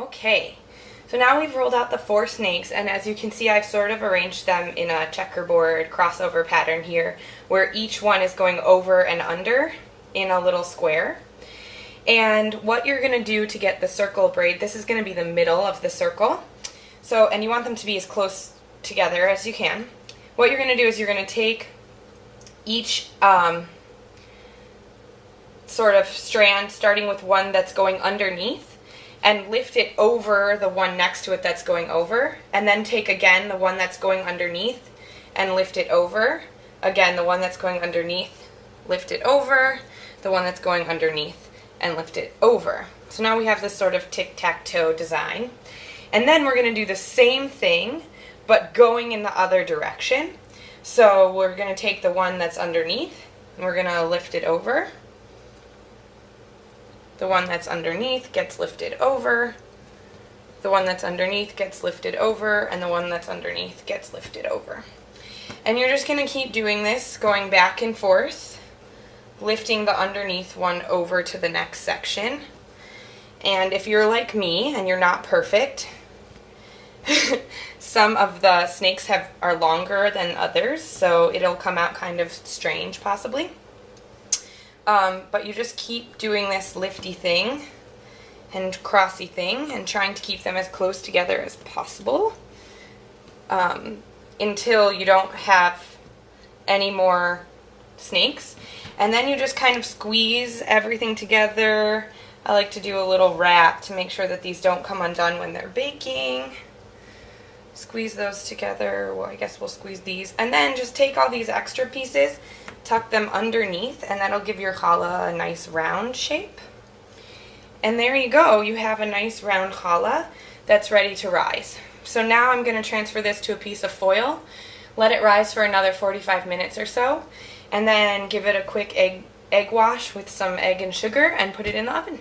Okay, so now we've rolled out the 4 snakes, and as you can see, I've sort of arranged them in a checkerboard crossover pattern here, where each one is going over and under in a little square. And what you're going to do to get the circle braid, this is going to be the middle of the circle, so, and you want them to be as close together as you can. What you're going to do is you're going to take each sort of strand, starting with one that's going underneath, and lift it over the one next to it that's going over, and then take again the one that's going underneath and lift it over, again the one that's going underneath, lift it over, the one that's going underneath and lift it over. So now we have this sort of tic-tac-toe design. And then we're going to do the same thing but going in the other direction. So we're going to take the one that's underneath and we're going to lift it over. The one that's underneath gets lifted over, the one that's underneath gets lifted over, and the one that's underneath gets lifted over. And you're just going to keep doing this, going back and forth, lifting the underneath one over to the next section. And if you're like me and you're not perfect, some of the snakes are longer than others, so it'll come out kind of strange possibly. But you just keep doing this lifty thing and crossy thing and trying to keep them as close together as possible until you don't have any more snakes. And then you just kind of squeeze everything together. I like to do a little wrap to make sure that these don't come undone when they're baking. Squeeze those together. Well, I guess we'll squeeze these. And then just take all these extra pieces, tuck them underneath, and that'll give your challah a nice round shape. And there you go. You have a nice round challah that's ready to rise. So now I'm going to transfer this to a piece of foil, let it rise for another 45 minutes or so, and then give it a quick egg wash with some egg and sugar and put it in the oven.